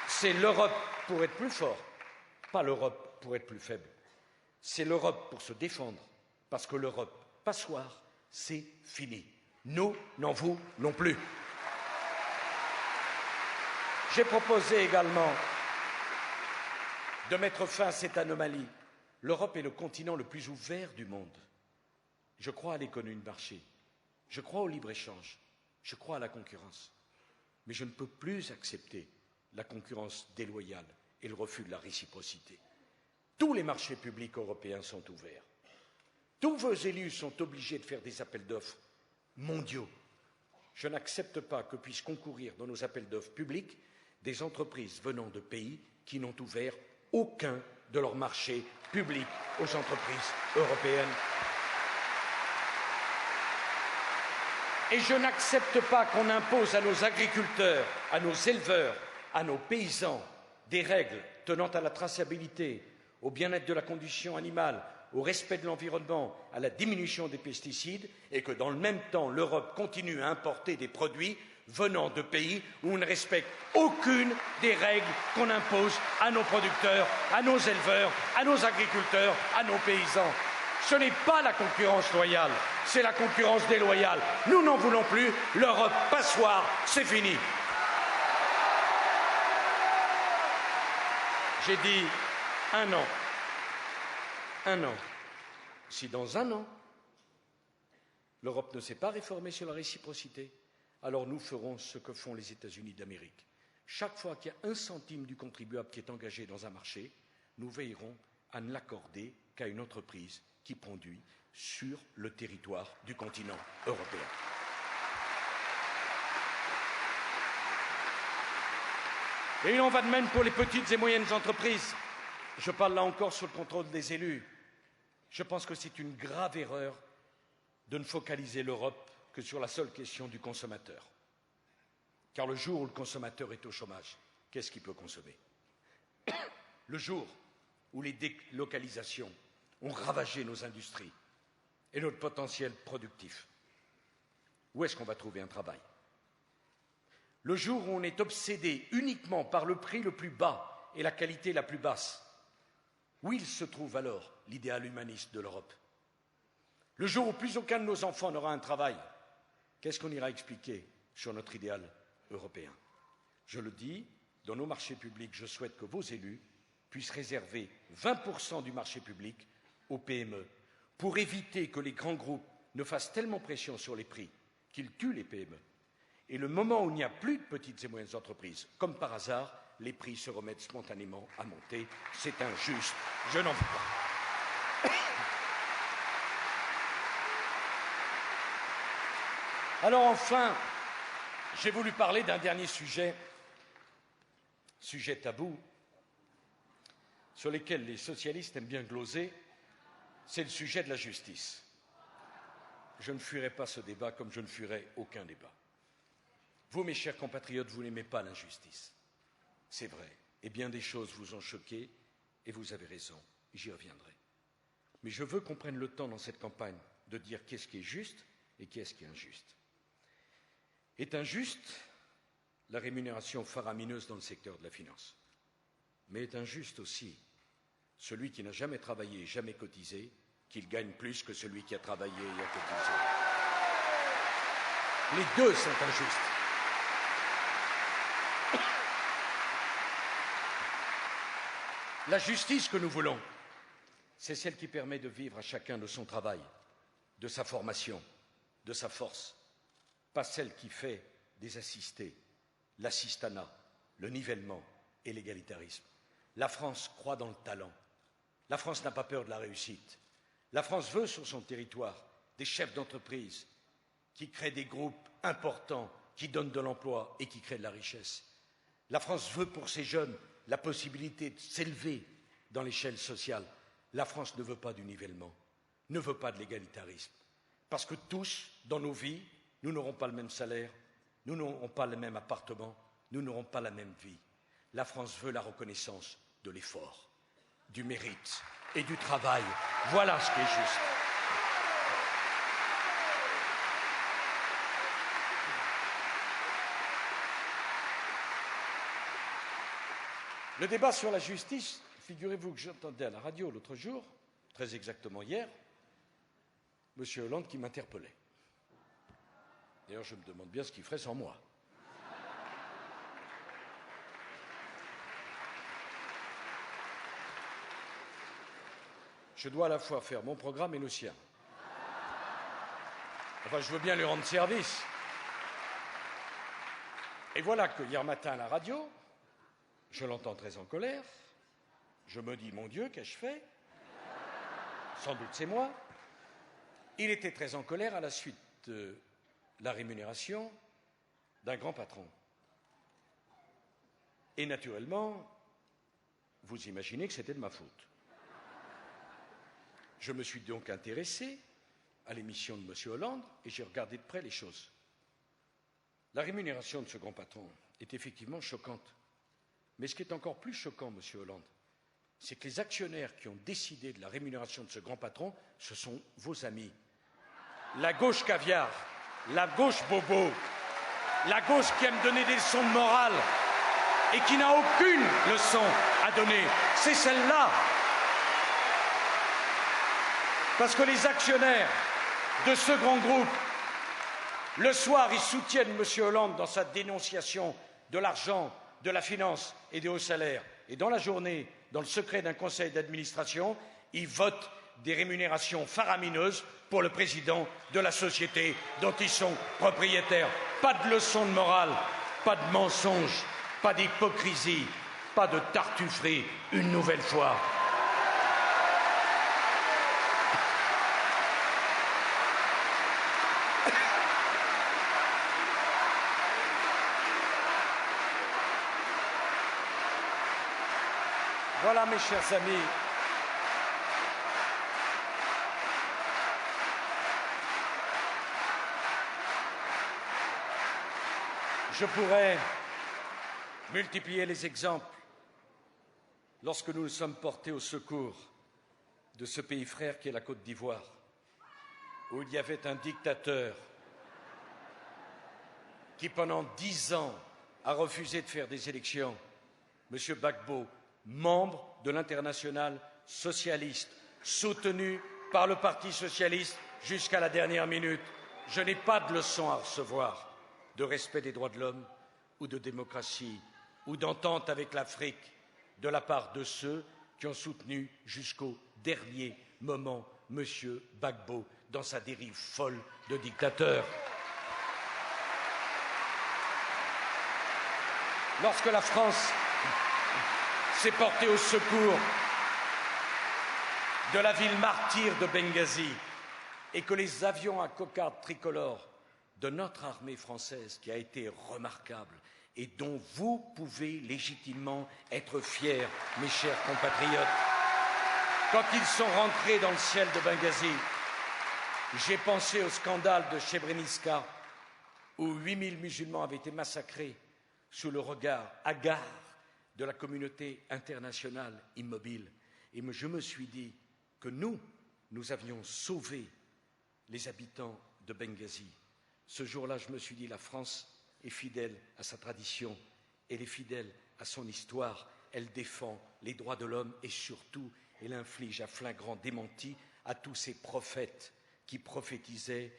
C'est l'Europe pour être plus fort, pas l'Europe pour être plus faible. C'est l'Europe pour se défendre, parce que l'Europe passoire, c'est fini. Nous n'en voulons plus. J'ai proposé également de mettre fin à cette anomalie. L'Europe est le continent le plus ouvert du monde. Je crois à l'économie de marché, je crois au libre-échange, je crois à la concurrence. Mais je ne peux plus accepter la concurrence déloyale et le refus de la réciprocité. Tous les marchés publics européens sont ouverts. Tous vos élus sont obligés de faire des appels d'offres mondiaux. Je n'accepte pas que puissent concourir dans nos appels d'offres publics des entreprises venant de pays qui n'ont ouvert aucun de leurs marchés publics aux entreprises européennes. Et je n'accepte pas qu'on impose à nos agriculteurs, à nos éleveurs, à nos paysans des règles tenant à la traçabilité, au bien-être de la condition animale, au respect de l'environnement, à la diminution des pesticides, et que dans le même temps, l'Europe continue à importer des produits venant de pays où on ne respecte aucune des règles qu'on impose à nos producteurs, à nos éleveurs, à nos agriculteurs, à nos paysans. Ce n'est pas la concurrence loyale, c'est la concurrence déloyale. Nous n'en voulons plus, l'Europe passoire, c'est fini. J'ai dit un an. Un an. Si dans un an, l'Europe ne s'est pas réformée sur la réciprocité, alors nous ferons ce que font les États-Unis d'Amérique. Chaque fois qu'il y a 1 centime du contribuable qui est engagé dans un marché, nous veillerons à ne l'accorder qu'à une entreprise qui produit sur le territoire du continent européen. Et il en va de même pour les petites et moyennes entreprises. Je parle là encore sous le contrôle des élus. Je pense que c'est une grave erreur de ne focaliser l'Europe que sur la seule question du consommateur. Car le jour où le consommateur est au chômage, qu'est-ce qu'il peut consommer? Le jour où les délocalisations ont ravagé nos industries et notre potentiel productif, où est-ce qu'on va trouver un travail? Le jour où on est obsédé uniquement par le prix le plus bas et la qualité la plus basse, où il se trouve alors l'idéal humaniste de l'Europe? Le jour où plus aucun de nos enfants n'aura un travail, qu'est-ce qu'on ira expliquer sur notre idéal européen? Je le dis, dans nos marchés publics, je souhaite que vos élus puissent réserver 20% du marché public aux PME pour éviter que les grands groupes ne fassent tellement pression sur les prix qu'ils tuent les PME. Et le moment où il n'y a plus de petites et moyennes entreprises, comme par hasard, les prix se remettent spontanément à monter. C'est injuste, je n'en veux pas. Alors enfin, j'ai voulu parler d'un dernier sujet tabou, sur lequel les socialistes aiment bien gloser, c'est le sujet de la justice. Je ne fuirai pas ce débat comme je ne fuirai aucun débat. Vous, mes chers compatriotes, vous n'aimez pas l'injustice. C'est vrai, et bien des choses vous ont choqué, et vous avez raison, j'y reviendrai. Mais je veux qu'on prenne le temps dans cette campagne de dire qu'est-ce qui est juste et qu'est-ce qui est injuste. Est injuste la rémunération faramineuse dans le secteur de la finance, mais est injuste aussi celui qui n'a jamais travaillé et jamais cotisé, qu'il gagne plus que celui qui a travaillé et a cotisé. Les deux sont injustes. La justice que nous voulons, c'est celle qui permet de vivre à chacun de son travail, de sa formation, de sa force, pas celle qui fait des assistés, l'assistanat, le nivellement et l'égalitarisme. La France croit dans le talent. La France n'a pas peur de la réussite. La France veut sur son territoire des chefs d'entreprise qui créent des groupes importants, qui donnent de l'emploi et qui créent de la richesse. La France veut pour ses jeunes la possibilité de s'élever dans l'échelle sociale. La France ne veut pas du nivellement, ne veut pas de l'égalitarisme. Parce que tous, dans nos vies, nous n'aurons pas le même salaire, nous n'aurons pas le même appartement, nous n'aurons pas la même vie. La France veut la reconnaissance de l'effort, du mérite et du travail. Voilà ce qui est juste. Le débat sur la justice, figurez-vous que j'entendais à la radio l'autre jour, très exactement hier, M. Hollande qui m'interpellait. D'ailleurs, je me demande bien ce qu'il ferait sans moi. Je dois à la fois faire mon programme et le sien. Enfin, je veux bien lui rendre service. Et voilà que hier matin à la radio, je l'entends très en colère. Je me dis, mon Dieu, qu'ai-je fait? Sans doute c'est moi. Il était très en colère à la suite de la rémunération d'un grand patron. Et naturellement, vous imaginez que c'était de ma faute. Je me suis donc intéressé à l'émission de M. Hollande et j'ai regardé de près les choses. La rémunération de ce grand patron est effectivement choquante. Mais ce qui est encore plus choquant, M. Hollande, c'est que les actionnaires qui ont décidé de la rémunération de ce grand patron, ce sont vos amis. La gauche caviar, la gauche bobo, la gauche qui aime donner des leçons de morale et qui n'a aucune leçon à donner. C'est celle-là. Parce que les actionnaires de ce grand groupe, le soir, ils soutiennent M. Hollande dans sa dénonciation de l'argent, de la finance et des hauts salaires. Et dans la journée, dans le secret d'un conseil d'administration, ils votent des rémunérations faramineuses pour le président de la société dont ils sont propriétaires. Pas de leçon de morale, pas de mensonge, pas d'hypocrisie, pas de tartufferie, une nouvelle fois. Voilà, mes chers amis. Je pourrais multiplier les exemples lorsque nous nous sommes portés au secours de ce pays frère qui est la Côte d'Ivoire, où il y avait un dictateur qui, pendant 10 ans, a refusé de faire des élections, M. Gbagbo, membre de l'Internationale socialiste, soutenu par le Parti socialiste jusqu'à la dernière minute. Je n'ai pas de leçon à recevoir de respect des droits de l'homme ou de démocratie ou d'entente avec l'Afrique de la part de ceux qui ont soutenu jusqu'au dernier moment M. Gbagbo dans sa dérive folle de dictateur. Lorsque la France s'est portée au secours de la ville martyre de Benghazi et que les avions à cocarde tricolore de notre armée française, qui a été remarquable et dont vous pouvez légitimement être fiers, mes chers compatriotes, quand ils sont rentrés dans le ciel de Benghazi, j'ai pensé au scandale de Srebrenica, où 8000 musulmans avaient été massacrés sous le regard hagard de la communauté internationale immobile. Et je me suis dit que nous avions sauvé les habitants de Benghazi. Ce jour-là, je me suis dit, la France est fidèle à sa tradition, elle est fidèle à son histoire, elle défend les droits de l'homme et surtout, elle inflige un flagrant démenti à tous ces prophètes qui prophétisaient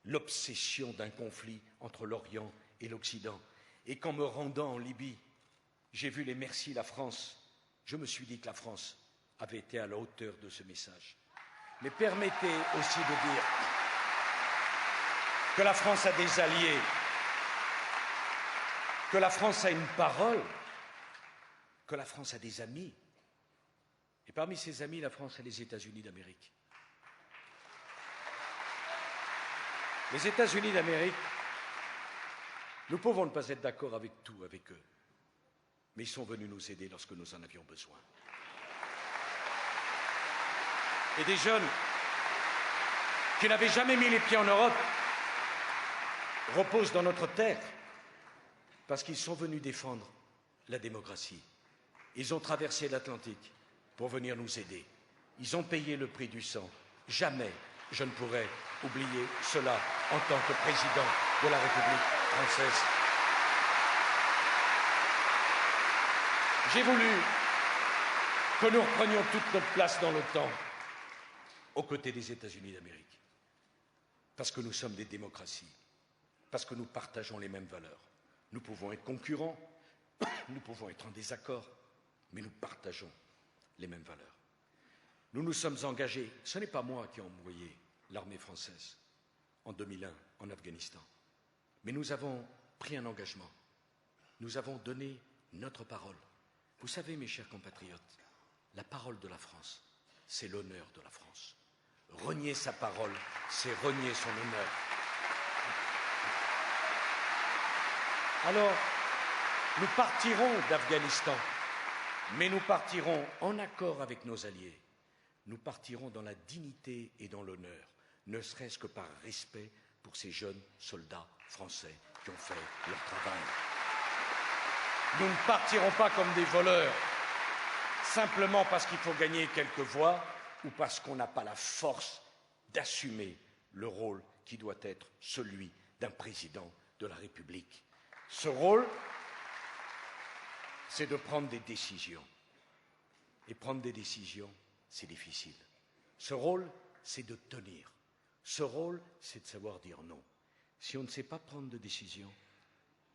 l'obsession d'un conflit entre l'Orient et l'Occident. Et qu'en me rendant en Libye, j'ai vu les merci la France, je me suis dit que la France avait été à la hauteur de ce message. Mais permettez aussi de dire que la France a des alliés, que la France a une parole, que la France a des amis. Et parmi ses amis, la France a les États-Unis d'Amérique. Les États-Unis d'Amérique, nous pouvons ne pas être d'accord avec tout avec eux, mais ils sont venus nous aider lorsque nous en avions besoin. Et des jeunes qui n'avaient jamais mis les pieds en Europe reposent dans notre terre parce qu'ils sont venus défendre la démocratie. Ils ont traversé l'Atlantique pour venir nous aider. Ils ont payé le prix du sang. Jamais je ne pourrai oublier cela en tant que président de la République française. J'ai voulu que nous reprenions toute notre place dans l'OTAN aux côtés des États-Unis d'Amérique, parce que nous sommes des démocraties, parce que nous partageons les mêmes valeurs. Nous pouvons être concurrents, nous pouvons être en désaccord, mais nous partageons les mêmes valeurs. Nous nous sommes engagés, ce n'est pas moi qui ai envoyé l'armée française en 2001 en Afghanistan, mais nous avons pris un engagement, nous avons donné notre parole. Vous savez, mes chers compatriotes, la parole de la France, c'est l'honneur de la France. Renier sa parole, c'est renier son honneur. Alors, nous partirons d'Afghanistan, mais nous partirons en accord avec nos alliés. Nous partirons dans la dignité et dans l'honneur, ne serait-ce que par respect pour ces jeunes soldats français qui ont fait leur travail. Nous ne partirons pas comme des voleurs, simplement parce qu'il faut gagner quelques voix ou parce qu'on n'a pas la force d'assumer le rôle qui doit être celui d'un président de la République. Ce rôle, c'est de prendre des décisions. Et prendre des décisions, c'est difficile. Ce rôle, c'est de tenir. Ce rôle, c'est de savoir dire non. Si on ne sait pas prendre de décision,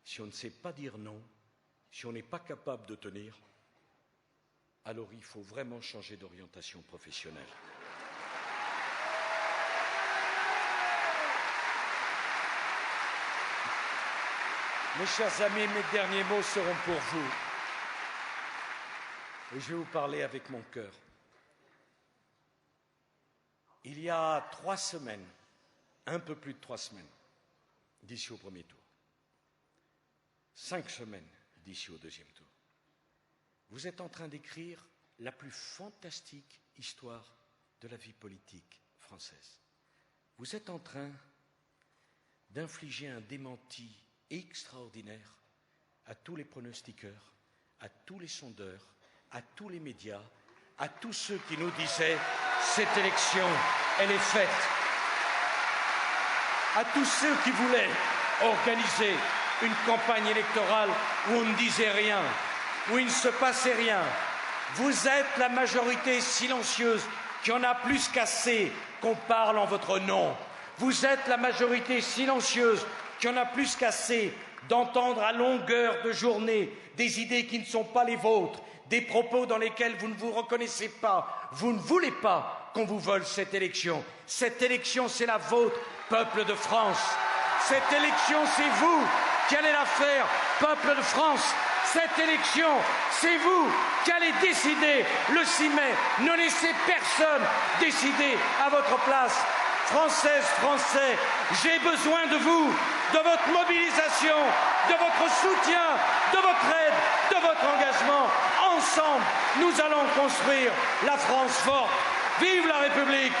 si on ne sait pas dire non, si on n'est pas capable de tenir, alors il faut vraiment changer d'orientation professionnelle. Mes chers amis, mes derniers mots seront pour vous. Et je vais vous parler avec mon cœur. Il y a 3 semaines, un peu plus de 3 semaines, d'ici au premier tour, 5 semaines d'ici au deuxième tour, vous êtes en train d'écrire la plus fantastique histoire de la vie politique française. Vous êtes en train d'infliger un démenti extraordinaire à tous les pronostiqueurs, à tous les sondeurs, à tous les médias, à tous ceux qui nous disaient « cette élection, elle est faite », à tous ceux qui voulaient organiser une campagne électorale où on ne disait rien, où il ne se passait rien. Vous êtes la majorité silencieuse qui en a plus qu'assez qu'on parle en votre nom. Vous êtes la majorité silencieuse qui en a plus qu'assez d'entendre à longueur de journée des idées qui ne sont pas les vôtres, des propos dans lesquels vous ne vous reconnaissez pas. Vous ne voulez pas qu'on vous vole cette élection. Cette élection, c'est la vôtre, peuple de France. Cette élection, c'est vous qui allez la faire, peuple de France. Cette élection, c'est vous qui allez décider le 6 mai. Ne laissez personne décider à votre place. Françaises, Français, j'ai besoin de vous, de votre mobilisation, de votre soutien, de votre aide, de votre engagement. Ensemble, nous allons construire la France forte. Vive la République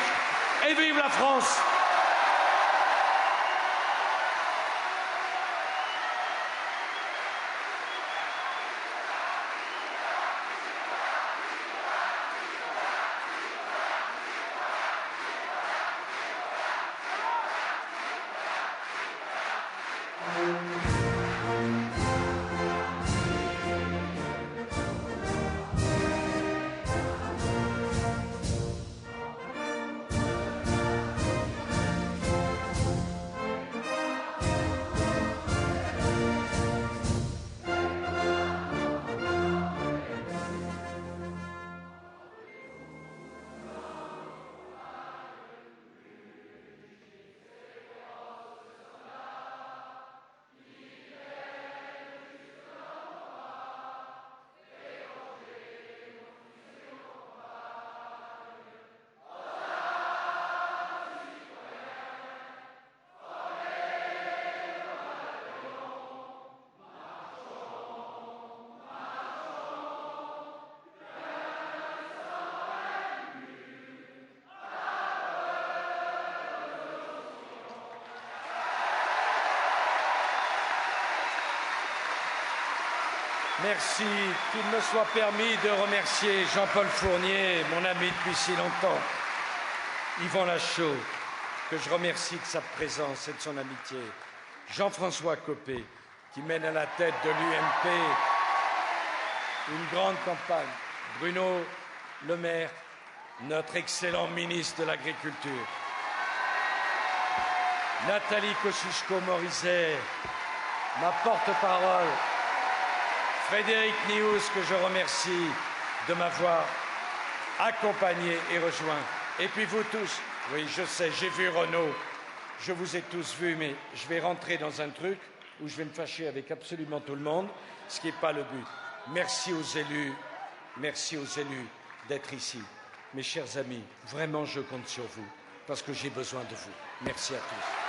et vive la France! Merci qu'il me soit permis de remercier Jean-Paul Fournier, mon ami depuis si longtemps, Yvan Lachaud, que je remercie de sa présence et de son amitié, Jean-François Copé, qui mène à la tête de l'UMP une grande campagne, Bruno Le Maire, notre excellent ministre de l'Agriculture, Nathalie Kosciusko-Morizet, ma porte-parole, Frédéric Nious, que je remercie de m'avoir accompagné et rejoint. Et puis vous tous, oui, je sais, j'ai vu Renaud, je vous ai tous vus, mais je vais rentrer dans un truc où je vais me fâcher avec absolument tout le monde, ce qui n'est pas le but. Merci aux élus d'être ici. Mes chers amis, vraiment, je compte sur vous, parce que j'ai besoin de vous. Merci à tous.